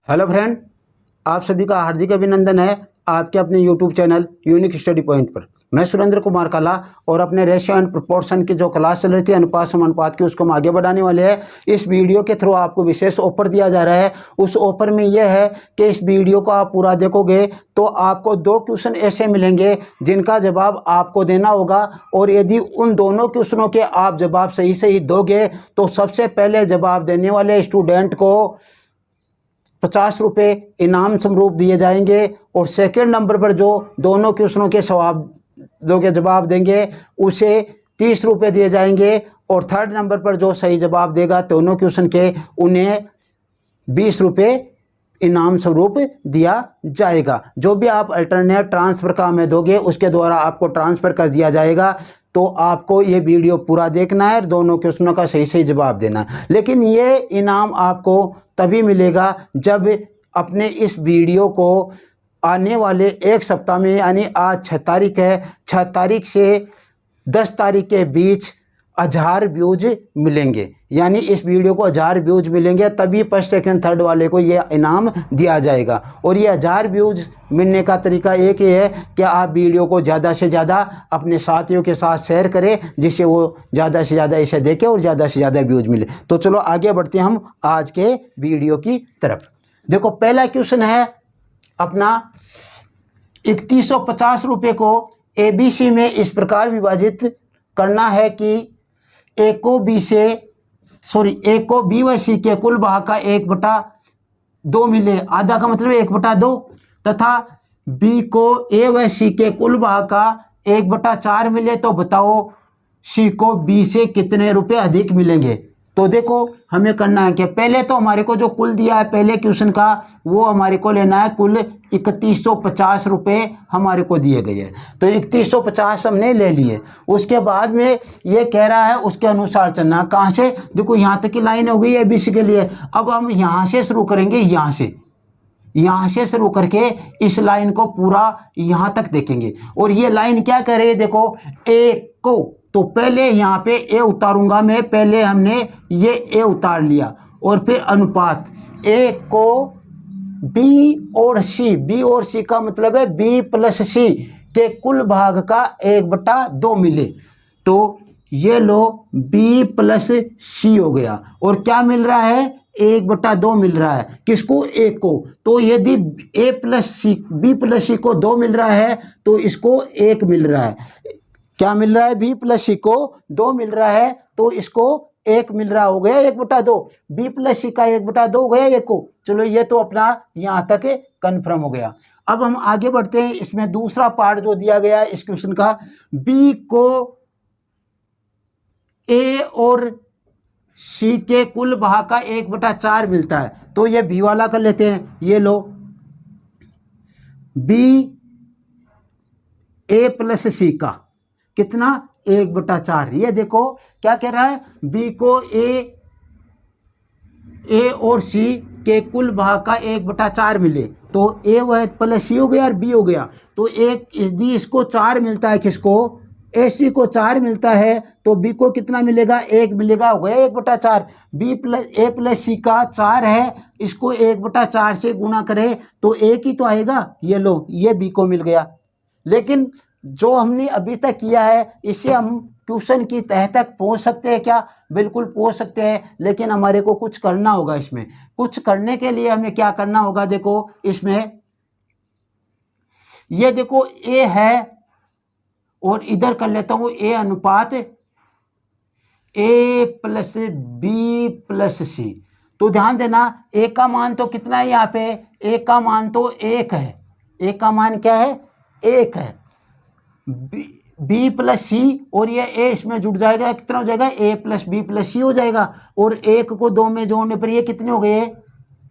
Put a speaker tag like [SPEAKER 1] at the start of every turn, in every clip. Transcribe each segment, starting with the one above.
[SPEAKER 1] Hello friend, आप सभी का हार्दिक अभिनंदन है आपके अपने YouTube channel unique study point पर। मैं सुरेंद्र कुमार काला और अपने रेशियो एंड प्रोपोर्शन की जो क्लास चल रही थी अनुपात समानुपात की, उसको हम आगे बढ़ाने वाले हैं। इस वीडियो के थ्रू आपको विशेष ऑफर दिया जा रहा है। उस ऑफर में यह है कि इस वीडियो को आप पूरा देखोगे तो आपको 2 क्वेश्चन ऐसे मिलेंगे जिनका जवाब आपको देना होगा, और यदि उन दोनों क्वेश्चनों के आप जवाब सही सही दोगे तो सबसे पहले जवाब देने वाले स्टूडेंट को 50 रुपये इनाम स्वरूप दिए जाएंगे, और सेकंड नंबर पर जो दोनों क्वेश्चनों के जवाब देंगे उसे 30 रुपये दिए जाएंगे, और थर्ड नंबर पर जो सही जवाब देगा दोनों क्वेश्चन के उन्हें 20 रुपये इनाम स्वरूप दिया जाएगा। जो भी आप अल्टरनेट ट्रांसफ़र का हमें दोगे उसके द्वारा आपको ट्रांसफ़र कर दिया जाएगा। तो आपको ये वीडियो पूरा देखना है और दोनों क्वेश्चनों का सही सही जवाब देना है। लेकिन ये इनाम आपको तभी मिलेगा जब अपने इस वीडियो को आने वाले एक सप्ताह में, यानी आज 6 तारीख है, 6 तारीख से 10 तारीख के बीच 1000 व्यूज मिलेंगे। यानी इस वीडियो को 1000 व्यूज मिलेंगे तभी फर्स्ट सेकंड थर्ड वाले को ये इनाम दिया जाएगा। और ये 1000 व्यूज मिलने का तरीका एक ही है कि आप वीडियो को ज़्यादा से ज़्यादा अपने साथियों के साथ शेयर करें, जिससे वो ज़्यादा से ज़्यादा इसे देखें और ज़्यादा से ज़्यादा व्यूज मिले। तो चलो आगे बढ़ते हैं हम आज के वीडियो की तरफ। देखो, पहला क्वेश्चन है अपना 3150 रुपये को ABC में इस प्रकार विभाजित करना है कि ए को बी व सी के कुल भाग का 1/2 मिले। आधा का मतलब 1/2, तथा बी को ए व सी के कुल भाग का 1/4 मिले। तो बताओ सी को बी से कितने रुपए अधिक मिलेंगे। तो देखो, हमें करना है कि पहले तो हमारे को जो कुल दिया है पहले क्वेश्चन का, वो हमारे को लेना है कुल 3150 रुपये हमारे को दिए गए हैं। तो 3150 हमने ले लिए। उसके बाद में ये कह रहा है उसके अनुसार चलना। कहाँ से? देखो, यहाँ तक की लाइन हो गई है ABC के लिए। अब हम यहाँ से शुरू करेंगे, यहाँ से शुरू करके इस लाइन को पूरा यहाँ तक देखेंगे। और ये लाइन क्या कह रही है? देखो, ए को तो पहले यहाँ पे ए उतारूंगा मैं। पहले हमने ये ए उतार लिया और फिर अनुपात ए को बी और सी का मतलब है बी प्लस सी के कुल भाग का 1/2 मिले। तो ये लो बी प्लस सी हो गया, और क्या मिल रहा है? 1/2 मिल रहा है। किसको? ए को। तो यदि बी प्लस सी को 2 मिल रहा है तो इसको 1 मिल रहा है। क्या मिल रहा है? बी प्लस सी को 2 मिल रहा है तो इसको 1 मिल रहा, हो गया 1/2। बी प्लस सी का 1/2 हो गया 1 को। चलो, ये तो अपना यहाँ तक कंफर्म हो गया। अब हम आगे बढ़ते हैं। इसमें दूसरा पार्ट जो दिया गया है इस क्वेश्चन का, बी को ए और सी के कुल भाग का 1/4 मिलता है। तो ये बी वाला कर लेते हैं। ये लो, बी ए प्लस सी का कितना? 1/4। ये देखो क्या कह रहा है? बी को ए और सी के कुल भाग का 1/4 मिले। तो ए वह प्लस सी हो गया और बी हो गया। तो यदि इसको 4 मिलता है, किसको? ए सी को 4 मिलता है तो बी को कितना मिलेगा? 1 मिलेगा, हो गया 1/4। ए प्लस सी का 4 है, इसको 1/4 से गुणा करे तो 1 ही तो आएगा। ये लो, ये बी को मिल गया। लेकिन जो हमने अभी तक किया है इससे हम ट्यूशन की तह तक पहुंच सकते हैं क्या? बिल्कुल पहुंच सकते हैं, लेकिन हमारे को कुछ करना होगा। इसमें कुछ करने के लिए हमें क्या करना होगा? देखो, इसमें ये देखो ए है, और इधर कर लेता हूं ए अनुपात ए प्लस बी प्लस सी। तो ध्यान देना, ए का मान तो कितना है यहाँ पे? ए का मान तो 1 है। ए का मान क्या है? 1 है। बी प्लस सी, और ये ए इसमें जुड़ जाएगा, कितना हो जाएगा? ए प्लस बी प्लस सी हो जाएगा। और 1 को 2 में जोड़ने पर ये कितने हो गए?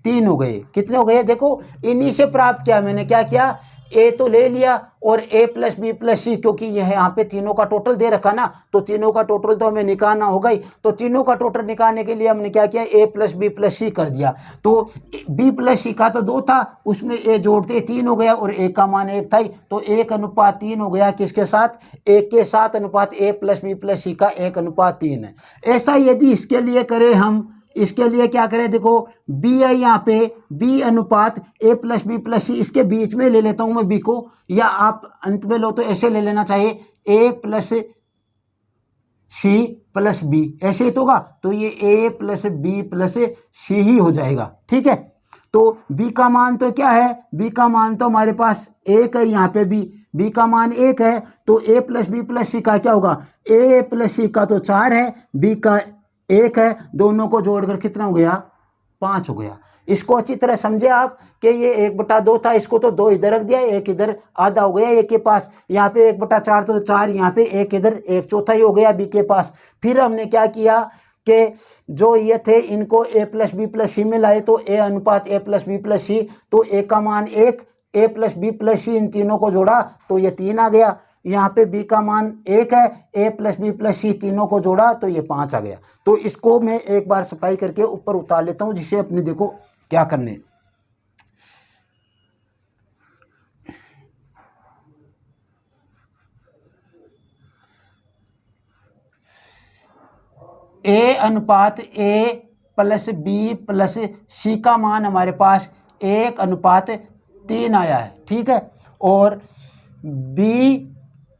[SPEAKER 1] 3 हो गए। कितने हो गए? देखो, इन्हीं से प्राप्त किया मैंने। क्या किया? ए तो ले लिया और ए प्लस बी प्लस सी, क्योंकि यह यहाँ पे तीनों का टोटल दे रखा ना, तो तीनों का टोटल तो हमें निकालना होगा ही। तो तीनों का टोटल निकालने के लिए हमने क्या किया? ए प्लस बी प्लस सी कर दिया। तो बी प्लस सी का तो 2 था, उसमें ए जोड़ते 3 हो गया, और ए का मान 1 था ही। तो 1:3 हो गया। किसके साथ? 1 के साथ। अनुपात ए प्लस बी प्लस सी का 1:3 है। ऐसा यदि इसके लिए करें हम इसके लिए क्या करें, देखो बी है यहाँ पे, बी अनुपात ए प्लस बी प्लस सी, इसके बीच में ले लेता हूं मैं बी को, या आप अंत में लो तो ऐसे ले लेना चाहिए, ए प्लस सी प्लस बी, ऐसे ही तो होगा, तो ये ए प्लस बी प्लस सी ही हो जाएगा। ठीक है, तो बी का मान तो क्या है, बी का मान तो हमारे पास एक है, यहाँ पे बी का मान एक है, तो ए प्लस बी प्लस सी का क्या होगा, ए प्लस सी का तो 4 है, बी का 1 है, दोनों को जोड़कर कितना हो गया, 5 हो गया। इसको अच्छी तरह समझे आप कि ये 1/2 था, इसको तो 2 इधर रख दिया, 1 इधर, आधा हो गया एक के पास, यहाँ पे 1/4 तो 4, यहाँ पे 1 इधर, 1/4 ही हो गया बी के पास। फिर हमने क्या किया कि जो ये थे इनको ए प्लस बी प्लस सी में लाए, तो ए अनुपात ए प्लस बी प्लस सी, तो ए का मान 1, ए प्लस बी प्लस सी, इन तीनों को जोड़ा तो ये 3 आ गया। यहाँ पे बी का मान 1 है, ए प्लस बी प्लस सी, तीनों को जोड़ा तो ये 5 आ गया। तो इसको मैं एक बार सफाई करके ऊपर उतार लेता हूँ, जिसे अपने देखो क्या करने, ए अनुपात ए प्लस बी प्लस सी का मान हमारे पास 1/3 आया है। ठीक है, और बी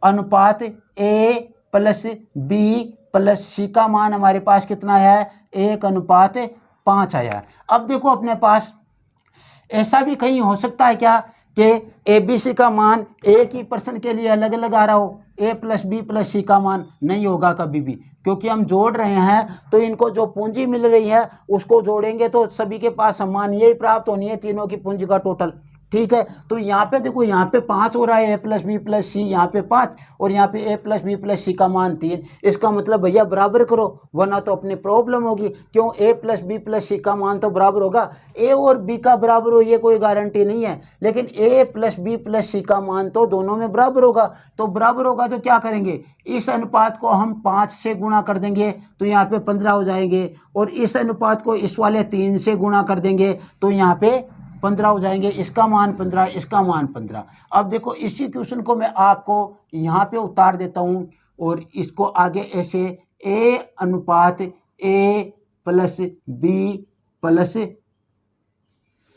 [SPEAKER 1] अनुपात ए प्लस बी प्लस सी का मान हमारे पास कितना आया है, 1/5 आया है। अब देखो अपने पास ऐसा भी कहीं हो सकता है क्या कि ए बी सी का मान एक ही पर्सन के लिए अलग अलग आ रहा हो, ए प्लस बी प्लस सी का मान नहीं होगा कभी भी, क्योंकि हम जोड़ रहे हैं तो इनको जो पूंजी मिल रही है उसको जोड़ेंगे तो सभी के पास समान यही प्राप्त होनी है, तीनों की पूंजी का टोटल। ठीक है, तो यहाँ पे देखो, यहाँ पे 5 हो रहा है, ए प्लस बी प्लस सी, यहाँ पे 5, और यहाँ पे ए प्लस बी प्लस सी का मान 3। इसका मतलब भैया बराबर करो, वरना तो अपनी प्रॉब्लम होगी। क्यों, ए प्लस बी प्लस सी का मान तो बराबर होगा, ए और बी का बराबर हो ये कोई गारंटी नहीं है, लेकिन ए प्लस बी प्लस सी का मान तो दोनों में बराबर होगा। तो बराबर होगा तो क्या करेंगे, इस अनुपात को हम 5 से गुणा कर देंगे तो यहाँ पे 15 हो जाएंगे, और इस अनुपात को इस वाले 3 से गुणा कर देंगे तो यहाँ पे 15 हो जाएंगे। इसका मान 15, इसका मान 15। अब देखो इसी क्वेश्चन को मैं आपको यहाँ पे उतार देता हूँ, और इसको आगे ऐसे ए अनुपात ए प्लस बी प्लस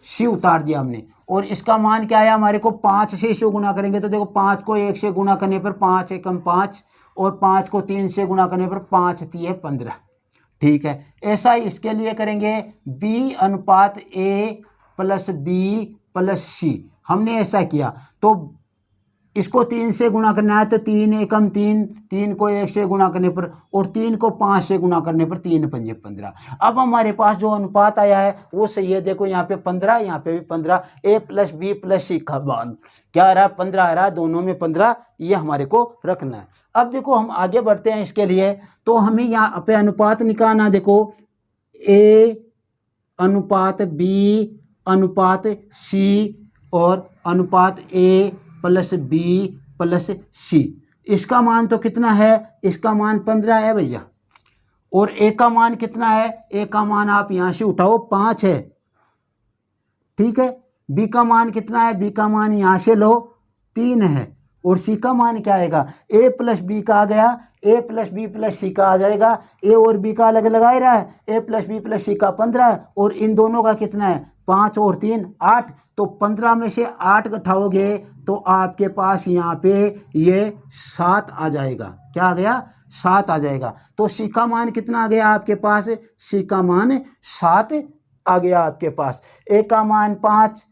[SPEAKER 1] सी उतार दिया हमने, और इसका मान क्या आया हमारे को, 5 से इसको गुणा करेंगे तो देखो 5 को 1 से गुणा करने पर 5 एकम 5, और 5 को 3 से गुणा करने पर 5 3 15। ठीक है, ऐसा ही इसके लिए करेंगे, बी अनुपात ए प्लस बी प्लस सी, हमने ऐसा किया तो इसको 3 से गुणा करना है तो 3 एकम 3, 3 को 1 से गुणा करने पर, और 3 को 5 से गुणा करने पर 3 पंजे 15। अब हमारे पास जो अनुपात आया है वो सही है, देखो यहाँ पे 15, यहाँ पे भी 15, ए प्लस बी प्लस सी का मान क्या आ रहा है, 15 आ रहा है, दोनों में 15, ये हमारे को रखना है। अब देखो हम आगे बढ़ते हैं इसके लिए, तो हमें यहाँ पे अनुपात निकालना, देखो ए अनुपात बी अनुपात सी और अनुपात ए प्लस बी प्लस सी, इसका मान तो कितना है, इसका मान 15 है भैया, और ए का मान कितना है, ए का मान आप यहाँ से उठाओ 5 है। ठीक है, बी का मान कितना है, बी का मान यहाँ से लो 3 है, और सी का मान क्या आएगा, ए प्लस बी का आ गया, ए प्लस बी प्लस सी का आ जाएगा, ए और बी का अलग लगा ही रहा है, ए प्लस बी प्लस सी का 15 है, और इन दोनों का कितना है, 5 और 3 8, तो 15 में से 8 घटाओगे तो आपके पास यहाँ पे ये 7 आ जाएगा। क्या आ गया, 7 आ जाएगा। तो सी का मान कितना आ गया आपके पास, सी का मान 7 आ गया आपके पास। ए का मान 5,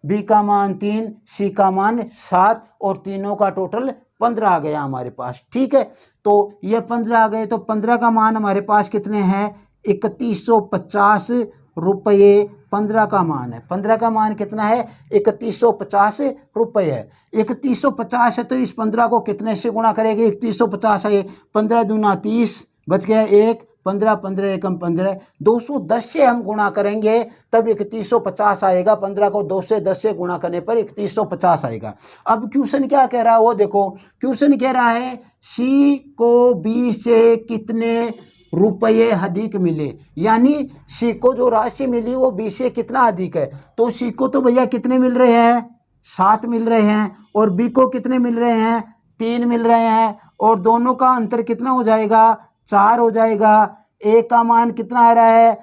[SPEAKER 1] बी का मान 3, सी का मान 7, और तीनों का टोटल 15 आ गया हमारे पास। ठीक है, तो ये 15 आ गए, तो 15 का मान हमारे पास कितने हैं, 3150 रुपये 15 का मान है। 15 का मान कितना है, 3150 रुपये है। 3150 है तो इस 15 को कितने से गुणा करेंगे, 3150 है, 15 दूना 30, बच गया 1, 15 15 एकम 15, 210 से हम गुणा करेंगे तब 3150 आएगा। 15 को 2 से 10 से गुणा करने पर 3150 आएगा। अब क्वेश्चन क्या कह रहा है वो देखो, क्वेश्चन कह रहा है सी को बी से कितने रुपये अधिक मिले, यानी सी को जो राशि मिली वो बी से कितना अधिक है। तो सी को तो भैया कितने मिल रहे हैं, 7 मिल रहे हैं, और बी को कितने मिल रहे हैं, 3 मिल रहे हैं, और दोनों का अंतर कितना हो जाएगा, 4 हो जाएगा। ए का मान कितना आ रहा है,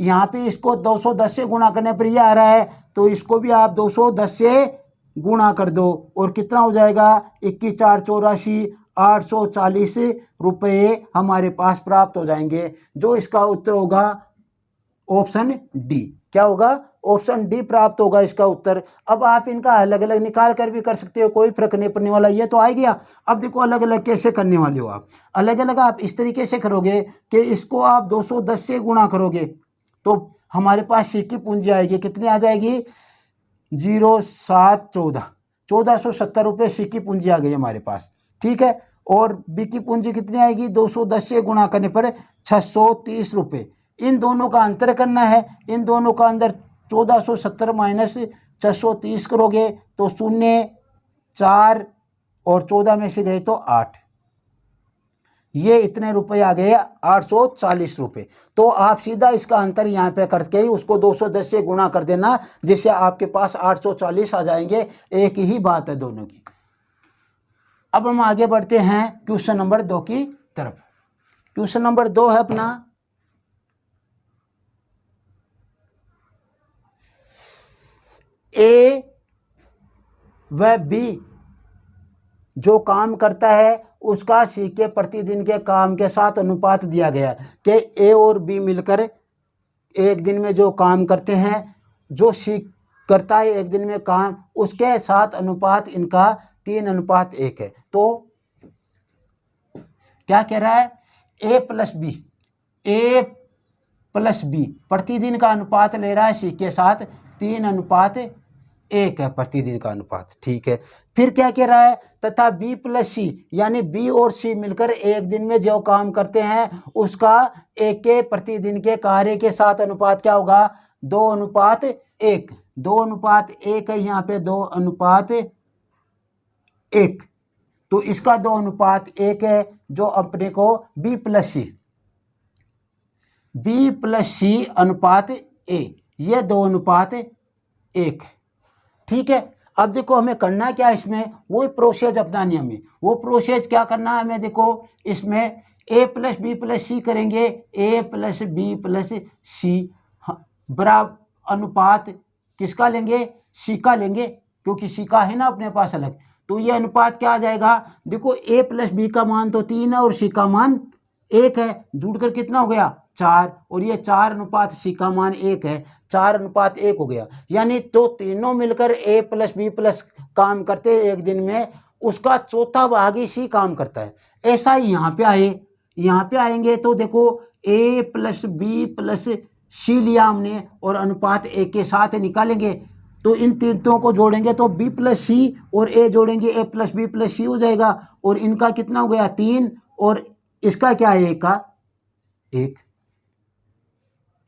[SPEAKER 1] यहाँ पे इसको 210 से गुणा करने पर यह आ रहा है, तो इसको भी आप 210 से गुणा कर दो और कितना हो जाएगा, 21 4 84, 840 रुपये हमारे पास प्राप्त हो जाएंगे। जो इसका उत्तर होगा ऑप्शन डी। क्या होगा, ऑप्शन डी प्राप्त होगा इसका उत्तर। अब आप इनका अलग अलग निकाल कर भी कर सकते हो, कोई फर्क नहीं पड़ने वाला। ये तो आ गया। अब देखो अलग अलग कैसे करने वाले हो आप। अलग अलग आप इस तरीके से करोगे कि इसको आप 210 से गुणा करोगे तो हमारे पास सी की पूंजी आएगी, कितनी आ जाएगी, 0714, 1470 रुपये सी की पूंजी आ गई हमारे पास। ठीक है, और बी की पूंजी कितनी आएगी, 210 से गुणा करने पर 630 रुपये। इन दोनों का अंतर करना है। इन दोनों का अंदर 1470 माइनस 630 करोगे तो 0, 4 और 14 में से गए तो 8, ये इतने रुपए आ गए, 840 रुपये। तो आप सीधा इसका अंतर यहाँ पे करके ही उसको 210 से गुणा कर देना, जिससे आपके पास 840 आ जाएंगे। एक ही बात है दोनों की। अब हम आगे बढ़ते हैं क्वेश्चन नंबर 2 की तरफ। क्वेश्चन नंबर 2 है अपना, ए व बी जो काम करता है उसका सी के प्रतिदिन के काम के साथ अनुपात दिया गया कि ए और बी मिलकर एक दिन में जो काम करते हैं, जो सी करता है एक दिन में काम, उसके साथ अनुपात इनका 3:1 है। तो क्या कह रहा है, ए प्लस बी प्रतिदिन का अनुपात ले रहा है सी के साथ 3:1 है प्रतिदिन का अनुपात। ठीक है, फिर क्या कह रहा है, तथा बी प्लस सी यानी बी और सी मिलकर एक दिन में जो काम करते हैं उसका ए के प्रतिदिन के कार्य के साथ अनुपात क्या होगा, 2:1। 2:1 है यहाँ पे, 2:1। तो इसका 2:1 है जो अपने को बी प्लस सी अनुपात ए, ये 2:1। ठीक है, अब देखो हमें करना क्या, इसमें वो प्रोसेस अपनानी हमें। वो प्रोसेस क्या करना है हमें, देखो इसमें ए प्लस बी प्लस सी करेंगे, ए प्लस बी प्लस सी बराबर अनुपात किसका लेंगे, सी का लेंगे, क्योंकि सी का है ना अपने पास अलग। तो ये अनुपात क्या आ जाएगा, देखो ए प्लस बी का मान तो 3 है और सी का मान 1 है, जुड़कर कितना हो गया, 4, और ये 4:सी का मान 1 है, 4:1 हो गया। यानी तो तीनों मिलकर ए प्लस बी प्लस काम करते हैं एक दिन में, उसका चौथा भाग ही सी काम करता है। ऐसा ही यहाँ पे आएंगे तो देखो ए प्लस बी प्लस सी लिया हमने और अनुपात ए के साथ निकालेंगे, तो इन तीनों को जोड़ेंगे तो बी प्लस सी और ए जोड़ेंगे, ए प्लस बी प्लस सी हो जाएगा, और इनका कितना हो गया 3, और इसका क्या है, एक का 1।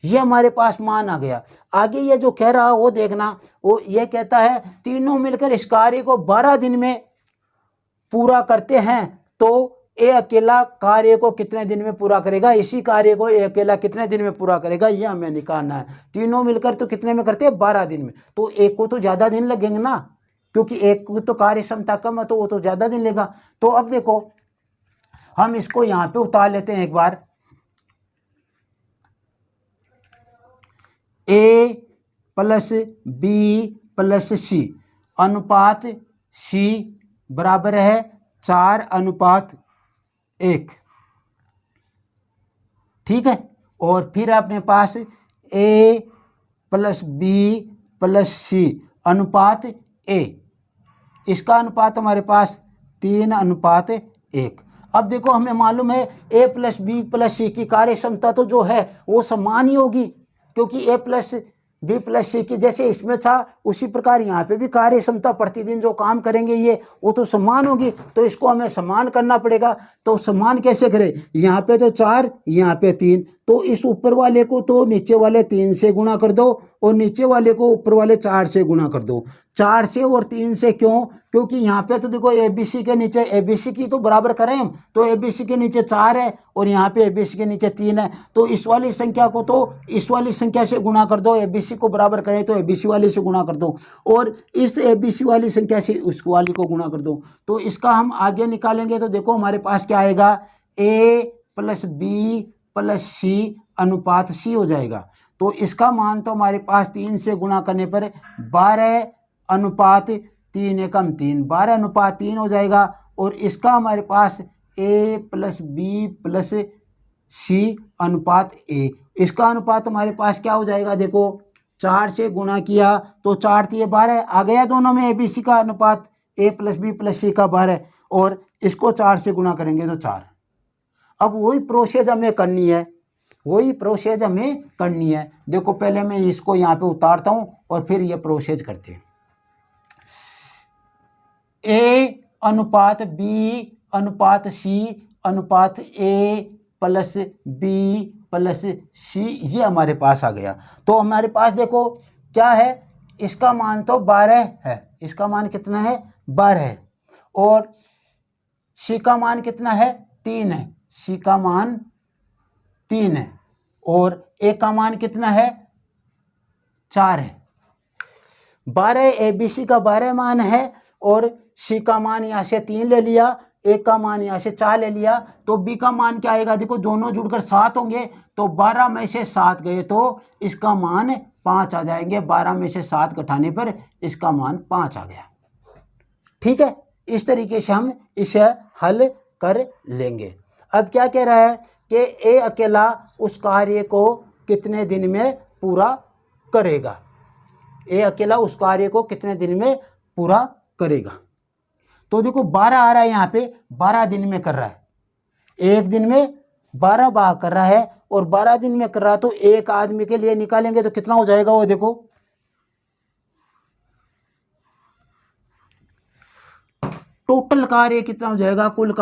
[SPEAKER 1] ये हमारे पास मान आ गया। आगे ये जो कह रहा है वो देखना, वो ये कहता है तीनों मिलकर इस कार्य को 12 दिन में पूरा करते हैं, तो ए अकेला कार्य को कितने दिन में पूरा करेगा, इसी कार्य को ए अकेला कितने दिन में पूरा करेगा, ये हमें निकालना है। तीनों मिलकर तो कितने में करते हैं, 12 दिन में। तो एक को तो ज़्यादा दिन लगेंगे ना, क्योंकि एक को तो कार्य क्षमता कम है, तो वो तो ज़्यादा दिन लेगा। तो अब देखो हम इसको यहाँ पे उतार लेते हैं एक बार। ए प्लस बी प्लस सी अनुपात सी बराबर है 4:1। ठीक है, और फिर अपने पास ए प्लस बी प्लस सी अनुपात ए, इसका अनुपात हमारे पास 3:1। अब देखो हमें मालूम है ए प्लस बी प्लस सी की कार्य क्षमता तो जो है वो समान ही होगी, क्योंकि ए प्लस बी प्लस सी की जैसे इसमें था उसी प्रकार यहाँ पे भी कार्य क्षमता प्रतिदिन जो काम करेंगे ये वो तो समान होगी। तो इसको हमें समान करना पड़ेगा। तो समान कैसे करें, यहाँ पे तो 4, यहाँ पे 3, तो इस ऊपर वाले को तो नीचे वाले 3 से गुणा कर दो और नीचे वाले को ऊपर वाले 4 से गुणा कर दो। 4 से और 3 से क्यों, क्योंकि यहाँ पे तो देखो एबीसी के नीचे, एबीसी की तो बराबर करें हम, तो एबीसी के नीचे 4 है और यहाँ पे एबीसी के नीचे 3 है, तो इस वाली संख्या को तो इस वाली संख्या से गुणा कर दो, एबीसी को बराबर करें तो एबीसी वाली से गुणा कर दो, और इस एबीसी वाली संख्या से उस वाली को गुणा कर दो। तो इसका हम आगे निकालेंगे तो देखो हमारे पास क्या आएगा, ए प्लस बी प्लस सी अनुपात सी हो जाएगा। तो इसका मान तो हमारे पास 3 से गुणा करने पर 12:3 एकम 3, 12:3 हो जाएगा। और इसका हमारे पास A + B + C अनुपात A, इसका अनुपात हमारे पास क्या हो जाएगा, देखो 4 से गुणा किया तो 4 × 12 आ गया, दोनों में ABC का अनुपात A + B + C का 12, और इसको 4 से गुणा करेंगे तो 4। अब वही प्रोसेस हमें करनी है, देखो पहले मैं इसको यहाँ पे उतारता हूँ और फिर ये प्रोसेस करते हैं। A अनुपात B अनुपात C अनुपात A + B + C, ये हमारे पास आ गया। तो हमारे पास देखो क्या है, इसका मान तो 12 है, इसका मान कितना है, 12 है, और C का मान कितना है, 3 है, C का मान 3 है, और A का मान कितना है, 4 है। 12 ABC का 12 मान है, और C का मान यहाँ से 3 ले लिया, A का मान यहाँ से 4 ले लिया, तो B का मान क्या आएगा, देखो दोनों जुड़कर 7 होंगे, तो 12 में से 7 गए तो इसका मान 5 आ जाएंगे, 12 में से 7 घटाने पर इसका मान 5 आ गया। ठीक है, इस तरीके से हम इसे हल कर लेंगे। अब क्या कह रहा है कि A अकेला उस कार्य को कितने दिन में पूरा करेगा, A अकेला उस कार्य को कितने दिन में पूरा करेगा। तो देखो 12 आ रहा है, यहाँ पे 12 दिन में कर रहा है, एक दिन में 12 भाग कर रहा है, और 12 दिन में कर रहा है, तो एक आदमी के लिए निकालेंगे तो कितना हो जाएगा, वो देखो टोटल कार्य कितना हो जाएगा, कुल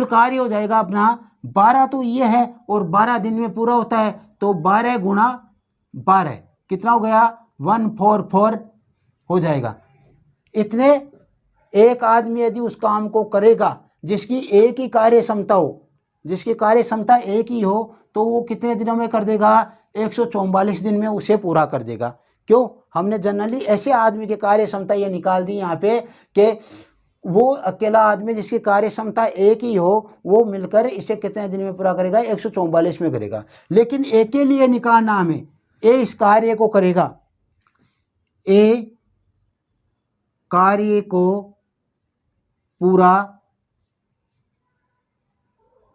[SPEAKER 1] कार्य हो जाएगा अपना 12, तो ये है, और 12 दिन में पूरा होता है, तो 12 × 12 कितना हो गया, 144 हो जाएगा। इतने एक आदमी यदि उस काम को करेगा जिसकी एक ही कार्य क्षमता हो, जिसकी कार्य क्षमता एक ही हो, तो वो कितने दिनों में कर देगा, 144 दिन में उसे पूरा कर देगा। क्यों, हमने जनरली ऐसे आदमी की कार्य क्षमता ये निकाल दी यहाँ पे कि वो अकेला आदमी जिसकी कार्य क्षमता एक ही हो, वो मिलकर इसे कितने दिन में पूरा करेगा, 144 में करेगा। लेकिन ए के लिए निकालना हमें, ए इस कार्य को करेगा, ए कार्य को पूरा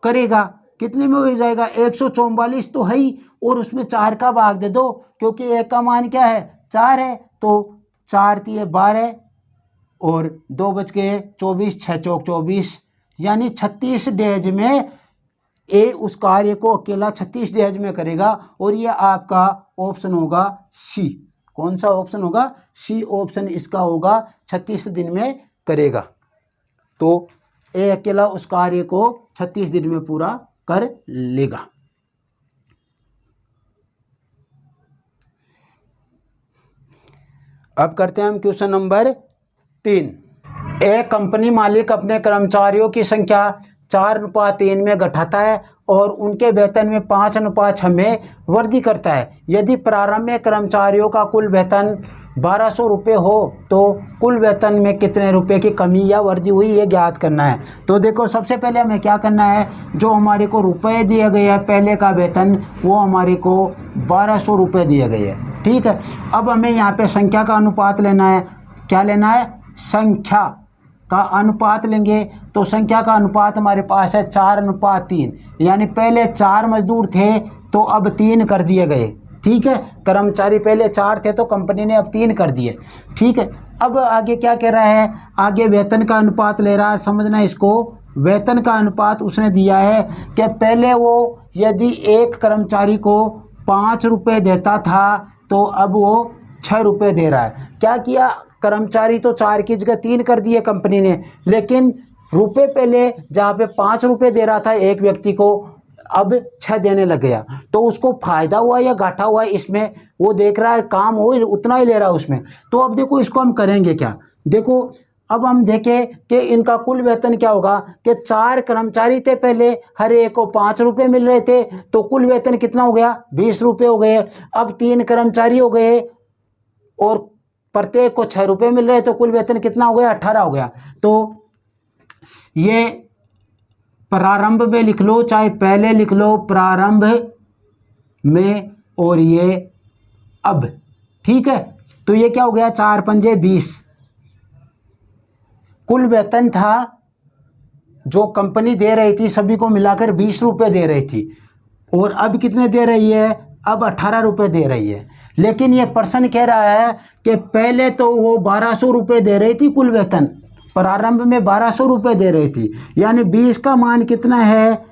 [SPEAKER 1] करेगा, कितने में हो जाएगा, 144 तो है ही, और उसमें 4 का भाग दे दो, क्योंकि एक का मान क्या है, 4 है, तो 4 × 12 और 2 बच गए 24, 6 × 4 24, यानी 36 डेज में ए उस कार्य को अकेला 36 डेज में करेगा। और ये आपका ऑप्शन होगा सी। कौन सा ऑप्शन होगा, सी ऑप्शन इसका होगा, 36 दिन में करेगा। तो ए अकेला उस कार्य को 36 दिन में पूरा कर लेगा। अब करते हैं हम क्वेश्चन नंबर 3। एक कंपनी मालिक अपने कर्मचारियों की संख्या 4:3 में घटाता है और उनके वेतन में 5:6 में वृद्धि करता है। यदि प्रारंभ में कर्मचारियों का कुल वेतन 1200 रुपये हो तो कुल वेतन में कितने रुपए की कमी या वृद्धि हुई, ये ज्ञात करना है। तो देखो सबसे पहले हमें क्या करना है, जो हमारे को रुपए दिए गए हैं पहले का वेतन, वो हमारे को 1200 रुपये दिए गए हैं। ठीक है, अब हमें यहाँ पे संख्या का अनुपात लेना है। क्या लेना है, संख्या का अनुपात लेंगे। तो संख्या का अनुपात हमारे पास है 4:3, यानी पहले 4 मजदूर थे तो अब 3 कर दिए गए। ठीक है, कर्मचारी पहले 4 थे तो कंपनी ने अब 3 कर दिए। ठीक है, अब आगे क्या कह रहा है, आगे वेतन का अनुपात ले रहा है। समझना इसको, वेतन का अनुपात उसने दिया है कि पहले वो यदि एक कर्मचारी को 5 रुपये देता था तो अब वो 6 रुपये दे रहा है। क्या किया, कर्मचारी तो 4 की जगह 3 कर दिए कंपनी ने, लेकिन रुपए पहले जहाँ पे 5 रुपये दे रहा था एक व्यक्ति को, अब 6 देने लग गया। तो उसको फायदा हुआ या घाटा हुआ इसमें, वो देख रहा है, काम हो उतना ही ले रहा है उसमें। तो अब देखो इसको हम करेंगे क्या, देखो अब हम देखें कि इनका कुल वेतन क्या होगा कि 4 कर्मचारी थे पहले, हर एक को 5 रुपये मिल रहे थे, तो कुल वेतन कितना हो गया, 20 रुपये हो गए। अब 3 कर्मचारी हो गए और प्रत्येक को 6 रुपये मिल रहे, तो कुल वेतन कितना हो गया, 18 हो गया। तो ये प्रारंभ में लिख लो, चाहे पहले लिख लो, प्रारंभ में, और ये अब। ठीक है, तो ये क्या हो गया, 4 पंजे 20। कुल वेतन था जो कंपनी दे रही थी सभी को मिलाकर 20 रुपये दे रही थी, और अब कितने दे रही है, अब 18 रुपये दे रही है। लेकिन ये पर्सन कह रहा है कि पहले तो वो 1200 रुपये दे रही थी कुल वेतन, प्रारंभ में 1200 रुपये दे रही थी, यानी 20 का मान कितना है,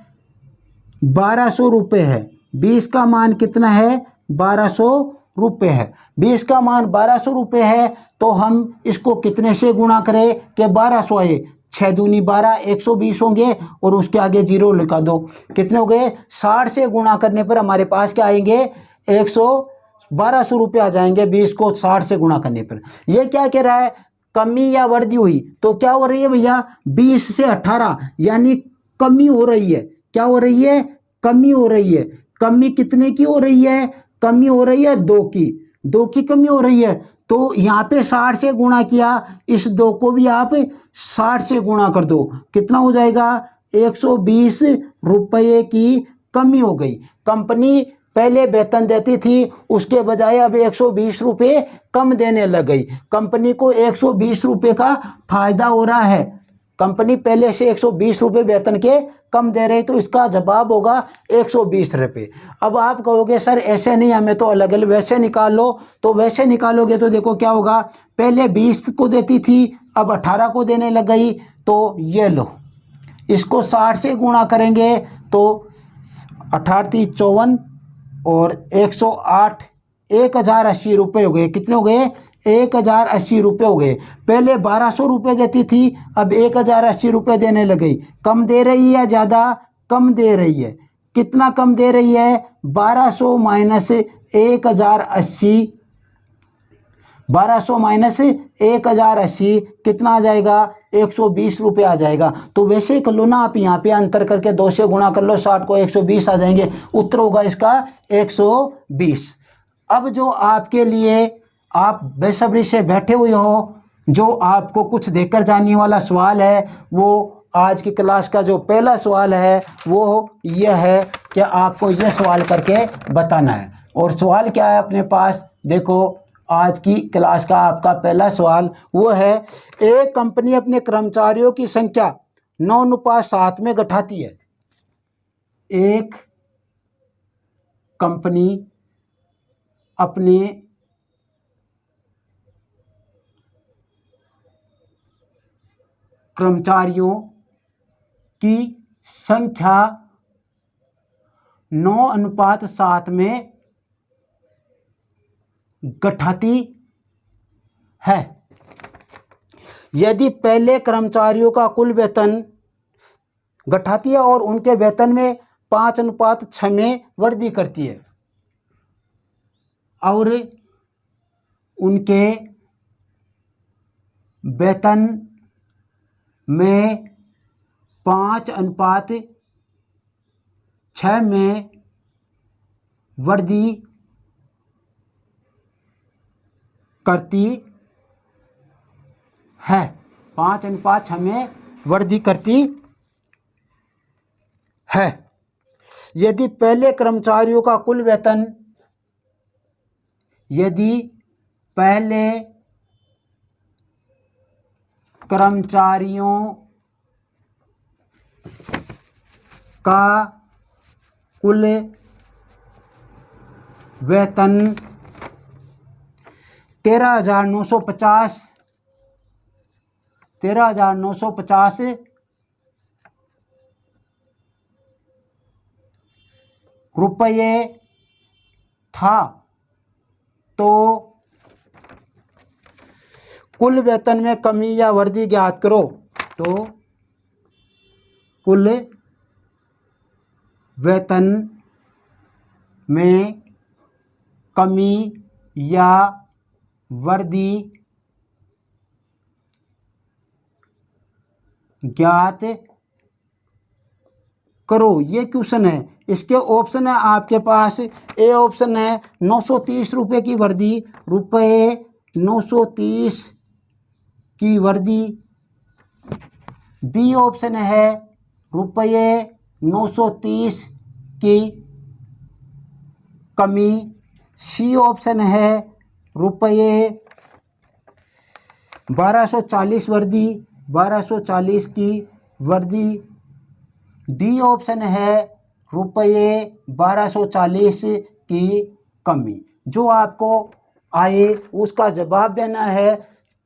[SPEAKER 1] 1200 रुपये है। 20 का मान कितना है, 1200 रुपये है। 20 का मान 1200 रुपये है, तो हम इसको कितने से गुणा करें कि 1200 आए, 6 दूनी 12, 120 होंगे, और उसके आगे जीरो लिखा दो। कितने हो गए, 60 से गुणा करने पर हमारे पास क्या आएंगे, 1200 रुपये आ जाएंगे 20 को 60 से गुणा करने पर। ये क्या कह रहा है, कमी या वृद्धि हुई, तो क्या हो रही है भैया, 20 से 18, यानी कमी हो रही है। क्या हो रही है, कमी हो रही है। कमी कितने की हो रही है, कमी हो रही है 2 की, 2 की कमी हो रही है। तो यहाँ पे 60 से गुणा किया, इस 2 को भी आप 60 से गुणा कर दो, कितना हो जाएगा, 120 रुपये की कमी हो गई। कंपनी पहले वेतन देती थी, उसके बजाय अब 120 रुपये कम देने लग गई। कंपनी को 120 रुपये का फायदा हो रहा है। कंपनी पहले से 120 रुपये वेतन के कम दे रही, तो इसका जवाब होगा 120 रुपये। अब आप कहोगे सर ऐसे नहीं, हमें तो अलग अलग, वैसे निकाल लो। तो वैसे निकालोगे तो देखो क्या होगा, पहले 20 को देती थी, अब 18 को देने लग गई। तो ये लो, इसको 60 से गुणा करेंगे तो 18 × 3 = 54 और 108, 1080 रुपये हो गए। कितने हो गए, 1080 रुपये हो गए। पहले 1200 रुपये देती थी, अब 1080 रुपये देने लग गई। कम दे रही है, ज़्यादा, कम दे रही है। कितना कम दे रही है, 1200 माइनस 1080, 1200 माइनस 1080 कितना आ जाएगा, 120 रुपये आ जाएगा। तो वैसे ही कर लो ना आप, यहाँ पे अंतर करके 2 से गुणा कर लो, 60 को 120 आ जाएंगे, उत्तर होगा इसका 120। अब जो आपके लिए आप बेसब्री से बैठे हुए हो, जो आपको कुछ देकर जाने वाला सवाल है, वो आज की क्लास का जो पहला सवाल है वो यह है कि आपको यह सवाल करके बताना है। और सवाल क्या है अपने पास, देखो आज की क्लास का आपका पहला सवाल वो है, एक कंपनी अपने कर्मचारियों की संख्या 9:7 में घटाती है। एक कंपनी अपने कर्मचारियों की संख्या 9:7 में घटाती है। यदि पहले कर्मचारियों का कुल वेतन घटाती है और उनके वेतन में 5:6 में वृद्धि करती है, और उनके वेतन में 5:6 में वृद्धि करती है, 5:6 में वृद्धि करती है। यदि पहले कर्मचारियों का कुल वेतन, यदि पहले कर्मचारियों का कुल वेतन 13,950 रुपये था, तो कुल वेतन में कमी या वृद्धि ज्ञात करो। तो कुल वेतन में कमी या वृद्धि ज्ञात करो। ये क्वेश्चन है, इसके ऑप्शन है आपके पास। ए ऑप्शन है 930 रुपये की वृद्धि, रुपये 930 की वृद्धि। बी ऑप्शन है ₹930 की कमी। सी ऑप्शन है ₹1240 वर्दी, 1240 की वर्दी। डी ऑप्शन है ₹1240 की कमी। जो आपको आए उसका जवाब देना है।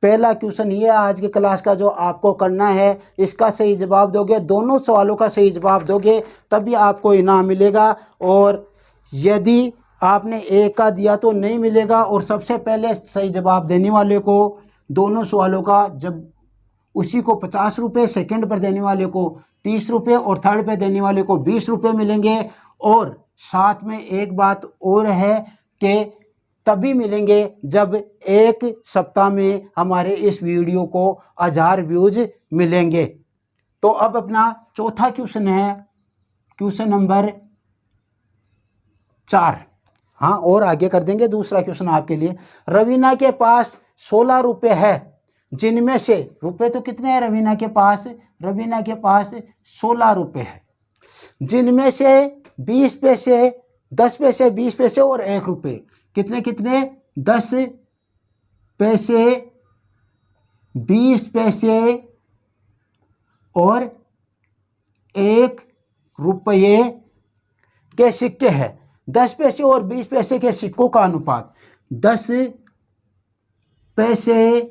[SPEAKER 1] पहला क्वेश्चन ये आज की क्लास का जो आपको करना है, इसका सही जवाब दोगे, दोनों सवालों का सही जवाब दोगे तभी आपको इनाम मिलेगा। और यदि आपने एक का दिया तो नहीं मिलेगा। और सबसे पहले सही जवाब देने वाले को दोनों सवालों का जब उसी को 50 रुपये, सेकेंड पर देने वाले को 30 रुपये और थर्ड पे देने वाले को 20 रुपये मिलेंगे। और साथ में एक बात और है कि तभी मिलेंगे जब एक सप्ताह में हमारे इस वीडियो को 1000 व्यूज मिलेंगे। तो अब अपना चौथा क्वेश्चन है, क्वेश्चन नंबर 4। हाँ, और आगे कर देंगे दूसरा क्वेश्चन आपके लिए। रवीना के पास 16 रुपये है, जिनमें से रुपये तो कितने हैं रवीना के पास? रवीना के पास 16 रुपये है, जिनमें से 20 पैसे, 10 पैसे, 20 पैसे और 1 रुपये। कितने कितने? 10 पैसे, 20 पैसे और 1 रुपये के सिक्के हैं। 10 पैसे और 20 पैसे के सिक्कों का अनुपात, 10 पैसे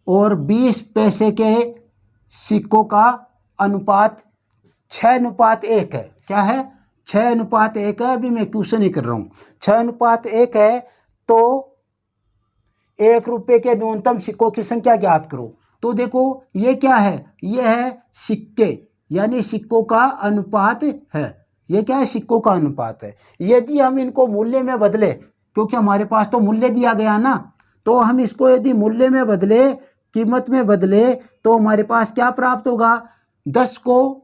[SPEAKER 1] और 20 पैसे के सिक्कों का अनुपात 6:1 है। क्या है? 6:1 है। अभी मैं क्वेश्चन ही कर रहा हूँ। 6:1 है। तो 1 रुपये के न्यूनतम सिक्कों की संख्या ज्ञात करो। तो देखो ये क्या है? ये है सिक्के, यानी सिक्कों का अनुपात है। ये क्या है? सिक्कों का अनुपात है। यदि हम इनको मूल्य में बदले, क्योंकि हमारे पास तो मूल्य दिया गया ना, तो हम इसको यदि मूल्य में बदले, कीमत में बदले, तो हमारे पास क्या प्राप्त होगा? 10 को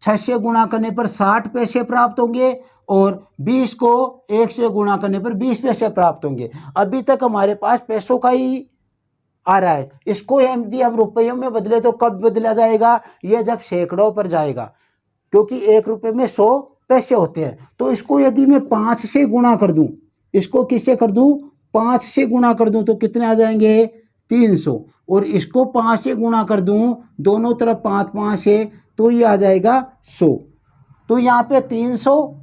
[SPEAKER 1] 6 से गुणा करने पर 60 पैसे प्राप्त होंगे और 20 को 1 से गुणा करने पर 20 पैसे प्राप्त होंगे। अभी तक हमारे पास पैसों का ही आ रहा है। इसको यदि हम रुपयों में बदले तो कब बदला जाएगा? ये जब सैकड़ों पर जाएगा, क्योंकि 1 रुपये में 100 पैसे होते हैं। तो इसको यदि मैं 5 से गुणा कर दूं, इसको किससे कर दूं? 5 से गुणा कर दूं तो कितने आ जाएंगे? 300। और इसको 5 से गुणा कर दूं, दोनों तरफ 5 5 से, तो ये आ जाएगा 100। तो यहाँ पे 300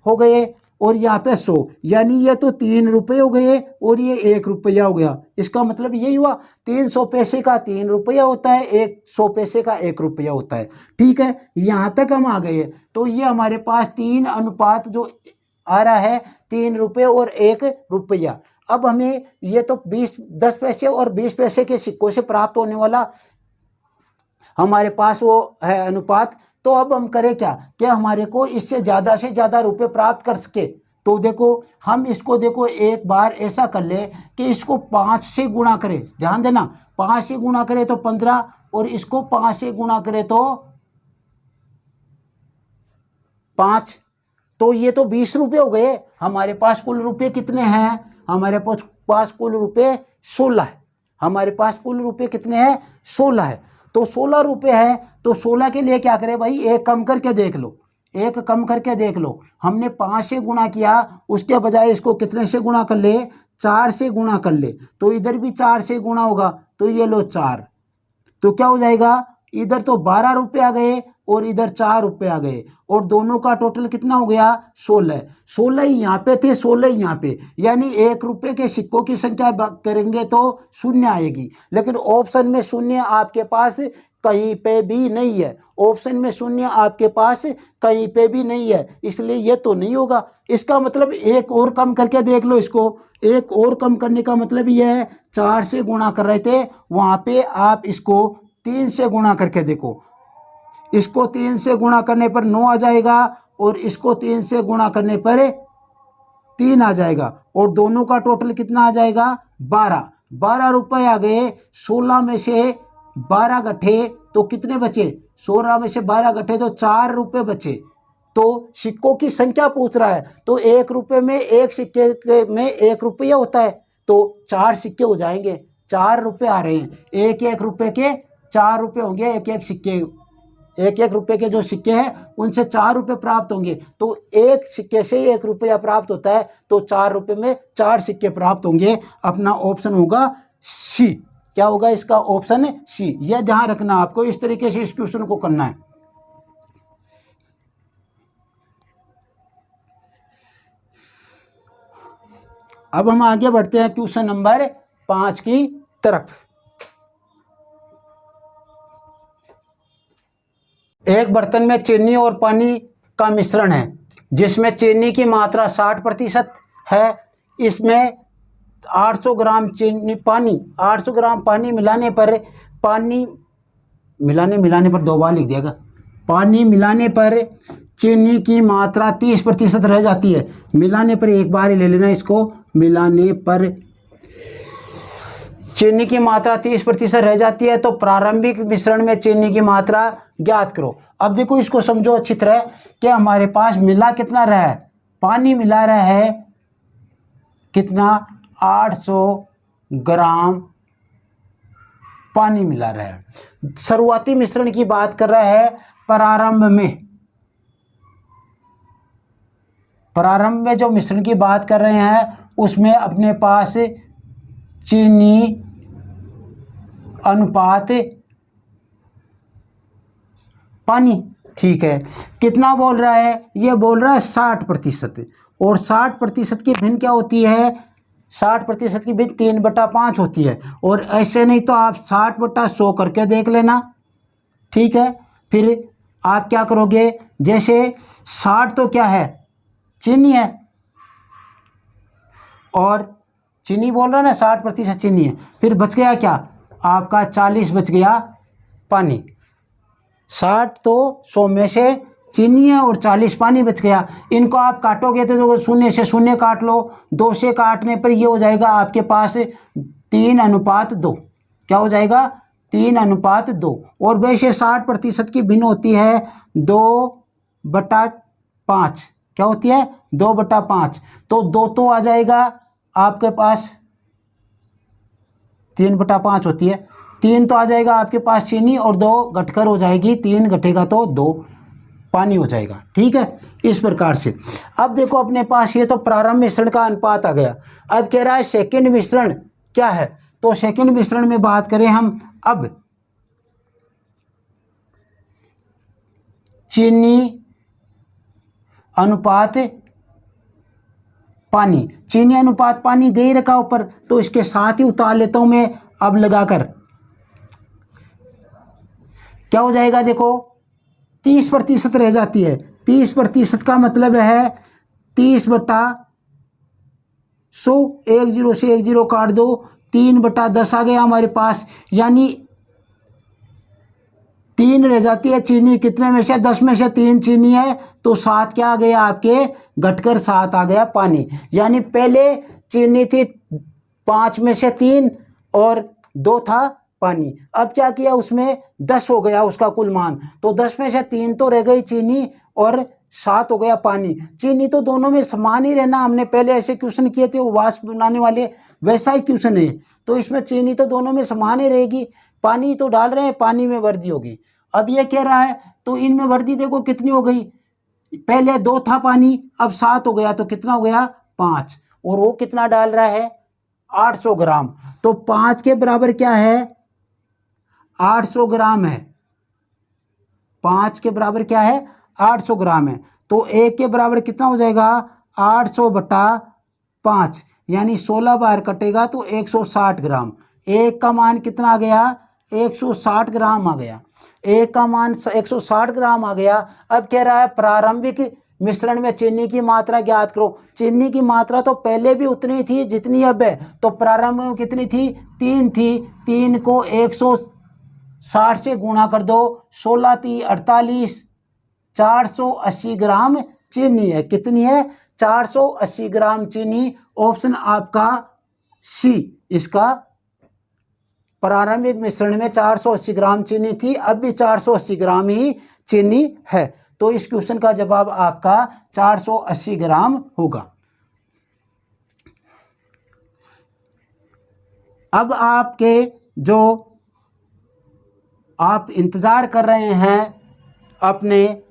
[SPEAKER 1] हो गए और यहाँ पे 100, यानी ये तो 3 रुपये हो गए और ये 1 रुपया हो गया। इसका मतलब यही हुआ 300 पैसे का 3 रुपया होता है, 100 पैसे का 1 रुपया होता है। ठीक है, यहाँ तक हम आ गए। तो ये हमारे पास 3 अनुपात जो आ रहा है, 3 रुपये और 1 रुपया। अब हमें ये तो 10 पैसे और 20 पैसे के सिक्कों से प्राप्त होने वाला हमारे पास वो है अनुपात। तो अब हम करें क्या कि हमारे को इससे ज़्यादा रुपए प्राप्त कर सके। तो देखो हम इसको देखो एक बार ऐसा कर ले कि इसको 5 से गुणा करें। ध्यान देना, 5 से गुणा करें तो 15 और इसको 5 से गुणा करें तो 5, तो ये तो 20 रुपये हो गए। हमारे पास कुल रुपये कितने हैं? हमारे पास कुल रुपये 16 है। हमारे पास कुल रुपये कितने हैं? 16 है। तो 16 रुपये है, तो 16 के लिए क्या करें भाई? एक कम करके देख लो, एक कम करके देख लो। हमने 5 से गुणा किया, उसके बजाय इसको कितने से गुणा कर ले? 4 से गुणा कर ले। तो इधर भी 4 से गुणा होगा, तो ये लो 4, तो क्या हो जाएगा? इधर तो 12 रुपये आ गए और इधर 4 रुपये आ गए, और दोनों का टोटल कितना हो गया? 16। 16 ही यहाँ पे थे, 16 ही यहाँ पे, यानी 1 रुपये के सिक्कों की संख्या करेंगे तो 0 आएगी। लेकिन ऑप्शन में 0 आपके पास कहीं पे भी नहीं है। ऑप्शन में 0 आपके पास कहीं पे भी नहीं है, इसलिए ये तो नहीं होगा। इसका मतलब एक और कम करके देख लो इसको। एक और कम करने का मतलब ये है, 4 से गुणा कर रहे थे, वहाँ पे आप इसको 3 से गुणा करके देखो। इसको 3 से गुणा करने पर 9 आ जाएगा और इसको 3 से गुणा करने पर 3 आ जाएगा, और दोनों का टोटल कितना आ जाएगा? 12। 12 रुपये आ गए। 16 में से 12 गठे तो कितने बचे? 16 में से 12 गठे तो 4 रुपये बचे। तो सिक्कों की संख्या पूछ रहा है, तो 1 रुपये में एक सिक्के में 1 रुपया होता है, तो 4 सिक्के हो जाएंगे। 4 रुपये आ रहे हैं, एक रुपये के 4 रुपये होंगे एक सिक्के एक एक रुपये के जो सिक्के हैं उनसे 4 रुपये प्राप्त होंगे। तो एक सिक्के से 1 रुपया प्राप्त होता है, तो 4 रुपये में 4 सिक्के प्राप्त होंगे। अपना ऑप्शन होगा सी। क्या होगा इसका ऑप्शन? सी। यह ध्यान रखना आपको, इस तरीके से इस क्वेश्चन को करना है। अब हम आगे बढ़ते हैं क्वेश्चन नंबर 5 की तरफ। एक बर्तन में चीनी और पानी का मिश्रण है जिसमें चीनी की मात्रा 60% है। इसमें 800 ग्राम चीनी पानी 800 ग्राम पानी मिलाने पर मिलाने पर 2 बार लिख दिएगा। पानी मिलाने पर चीनी की मात्रा 30% रह जाती है। मिलाने पर एक बार ही ले लेना इसको। मिलाने पर चीनी की मात्रा 30% रह जाती है, तो प्रारंभिक मिश्रण में चीनी की मात्रा ज्ञात करो। अब देखो इसको समझो अच्छी तरह कि हमारे पास मिला कितना रहा है, पानी मिला रहा है कितना, 800 ग्राम पानी मिला रहा है। शुरुआती मिश्रण की बात कर रहा है। प्रारंभ में जो मिश्रण की बात कर रहे हैं उसमें अपने पास चीनी अनुपात पानी, ठीक है। कितना बोल रहा है? ये बोल रहा है 60%। और 60% की भिन्न क्या होती है? 60% की भिन्न 3/5 होती है। और ऐसे नहीं तो आप 60/100 करके देख लेना, ठीक है। फिर आप क्या करोगे, जैसे 60 तो क्या है, चीनी है, और चीनी बोल रहा है ना, 60% चीनी है। फिर बच गया क्या आपका, 40 बच गया पानी। 60 तो 100 में से चीनी है और 40 पानी बच गया। इनको आप काटोगे तो 0 से 0 काट लो, 2 से काटने पर ये हो जाएगा आपके पास 3:2। क्या हो जाएगा? 3:2। और वैसे 60% की भिन्न होती है 2/5। क्या होती है? 2/5। तो 2 तो आ जाएगा आपके पास, 3/5 होती है, 3 तो आ जाएगा आपके पास चीनी, और 2 घटकर हो जाएगी, 3 घटेगा तो 2 पानी हो जाएगा, ठीक है। इस प्रकार से अब देखो अपने पास ये तो प्रारंभ मिश्रण का अनुपात आ गया। अब कह रहा है सेकंड मिश्रण क्या है। तो सेकंड मिश्रण में बात करें हम, अब चीनी अनुपात पानी, चीनी अनुपात पानी दे ही रखा ऊपर, तो इसके साथ ही उतार लेता हूं मैं अब लगाकर। क्या हो जाएगा देखो, 30% रह जाती है। 30% का मतलब है 30/100, 1 0 से 1 0 काट दो, 3/10 आ गया हमारे पास, यानी 3 रह जाती है चीनी। कितने में से? 10 में से 3 चीनी है, तो 7 क्या आ गया आपके, घटकर 7 आ गया पानी। यानी पहले चीनी थी 5 में से 3 और 2 था पानी। अब क्या किया, उसमें 10 हो गया उसका कुल मान, तो 10 में से 3 तो रह गई चीनी और 7 हो गया पानी। चीनी तो दोनों में समान ही रहना, हमने पहले ऐसे क्वेश्चन किए थे वो वाष्प बनाने वाले, वैसा ही क्वेश्चन है। तो इसमें चीनी तो दोनों में समान ही रहेगी, पानी तो डाल रहे हैं, पानी में वृद्धि होगी। अब ये कह रहा है तो इनमें वृद्धि देखो कितनी हो गई, पहले 2 था पानी, अब 7 हो गया, तो कितना हो गया 5। और वो कितना डाल रहा है, 800 ग्राम। तो 5 के बराबर क्या है, 800 ग्राम है। 5 के बराबर क्या है, 800 ग्राम है। तो 1 के बराबर कितना हो जाएगा, 800/5, यानी 16 बार कटेगा तो 160 ग्राम। 1 का मान कितना आ गया, 160 ग्राम आ गया। 1 का मान 160 ग्राम आ गया। अब कह रहा है प्रारंभिक मिश्रण में चीनी की मात्रा ज्ञात करो। चीनी की मात्रा तो पहले भी उतनी थी जितनी अब है, तो प्रारंभ में कितनी थी, 3 थी। 3 को 160 से गुणा कर दो, 16 3 48, 480 ग्राम चीनी है। कितनी है, 480 ग्राम चीनी। ऑप्शन आपका सी, इसका प्रारंभिक मिश्रण में 480 ग्राम चीनी थी, अब भी 480 ग्राम ही चीनी है। तो इस क्वेश्चन का जवाब आपका 480 ग्राम होगा। अब आपके जो आप इंतजार कर रहे हैं अपने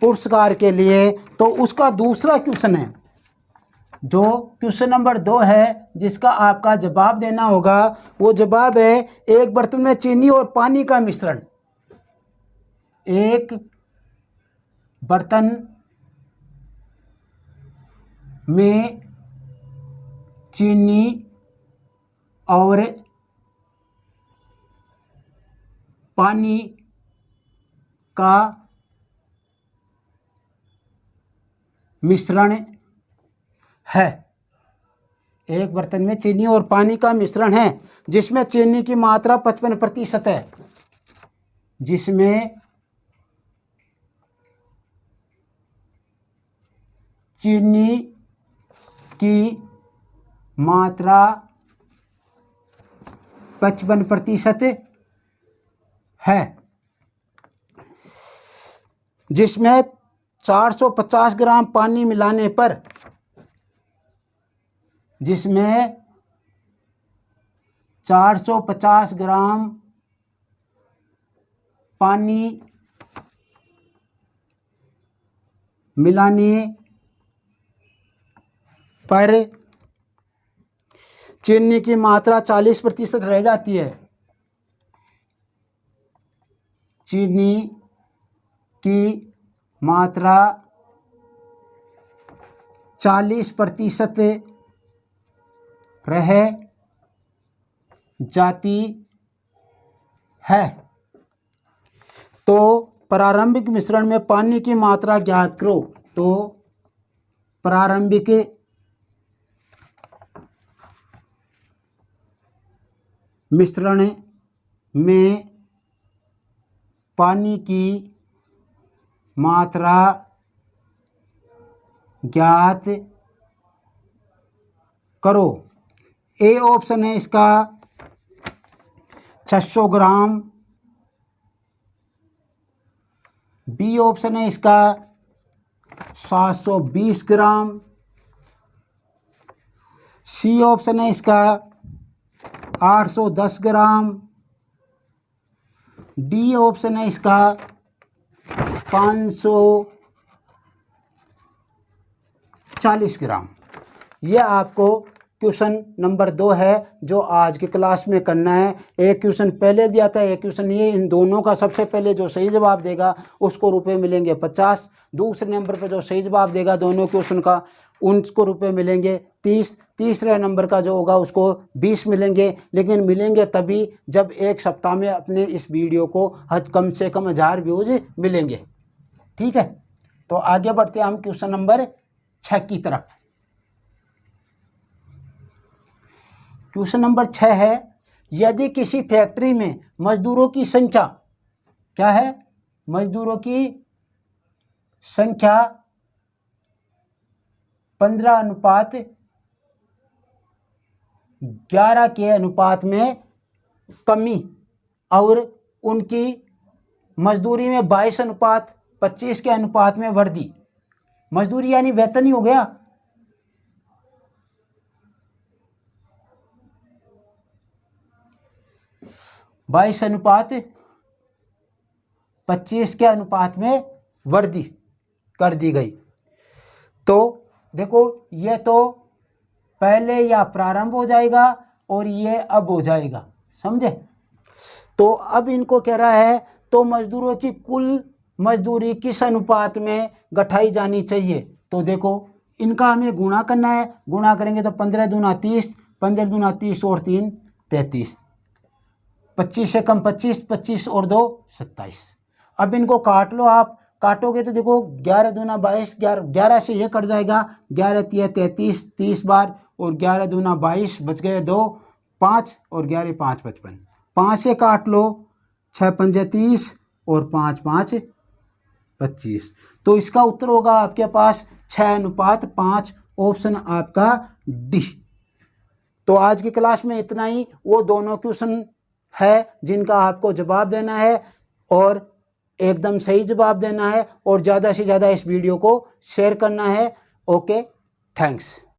[SPEAKER 1] पुरस्कार के लिए। तो उसका दूसरा क्वेश्चन है, जो क्वेश्चन नंबर 2 है, जिसका आपका जवाब देना होगा, वो जवाब है एक बर्तन में चीनी और पानी का मिश्रण। एक बर्तन में चीनी और पानी का मिश्रण है। एक बर्तन में चीनी और पानी का मिश्रण है जिसमें चीनी की मात्रा 55% है, जिसमें चीनी की मात्रा 55% है, जिसमें 450 ग्राम पानी मिलाने पर, जिसमें 450 ग्राम पानी मिलाने पर चीनी की मात्रा 40% रह जाती है। चीनी की मात्रा 40% रह जाती है। तो प्रारंभिक मिश्रण में पानी की मात्रा ज्ञात करो। तो प्रारंभिक मिश्रण में पानी की मात्रा ज्ञात करो। ए ऑप्शन है इसका 600 ग्राम, बी ऑप्शन है इसका 720 ग्राम, सी ऑप्शन है इसका 810 ग्राम, डी ऑप्शन है इसका 540 ग्राम। यह आपको क्वेश्चन नंबर 2 है जो आज की क्लास में करना है। एक क्वेश्चन पहले दिया था, एक क्वेश्चन ये। इन दोनों का सबसे पहले जो सही जवाब देगा उसको रुपए मिलेंगे 50। दूसरे नंबर पर जो सही जवाब देगा दोनों क्वेश्चन का, उनको रुपए मिलेंगे 30। तीसरे नंबर का जो होगा उसको 20 मिलेंगे। लेकिन मिलेंगे तभी जब एक सप्ताह में अपने इस वीडियो को कम से कम 1000 व्यूज मिलेंगे। ठीक है, तो आगे बढ़ते हैं हम क्वेश्चन नंबर 6 की तरफ। क्वेश्चन नंबर 6 है, यदि किसी फैक्ट्री में मजदूरों की संख्या, क्या है, मजदूरों की संख्या 15:11 के अनुपात में कमी और उनकी मजदूरी में 22:25 के अनुपात में वृद्धि। मजदूरी यानी वेतन ही हो गया। बाईस अनुपात 25 के अनुपात में वृद्धि कर दी गई। तो देखो, ये तो पहले या प्रारंभ हो जाएगा और ये अब हो जाएगा, समझे। तो अब इनको कह रहा है तो मजदूरों की कुल मजदूरी किस अनुपात में घटाई जानी चाहिए। तो देखो, इनका हमें गुणा करना है। गुणा करेंगे तो 15 दूना 30, 15 दूना 30 और 3 33, 25 से कम 25, 25 और 2 27। अब इनको काट लो। आप काटोगे तो देखो 11 दूना 22, 11 से ये कट जाएगा, 11 तिया 33, 30 बार, और 11 दूना 22, बच गए 2, 5 और 11 5 55। 5 से काट लो, 6 पंजे 30 और 5 5 25। तो इसका उत्तर होगा आपके पास 6:5। ऑप्शन आपका डी। तो आज की क्लास में इतना ही। वो दोनों क्वेश्चन है जिनका आपको जवाब देना है और एकदम सही जवाब देना है और ज़्यादा से ज़्यादा इस वीडियो को शेयर करना है। Okay, thanks.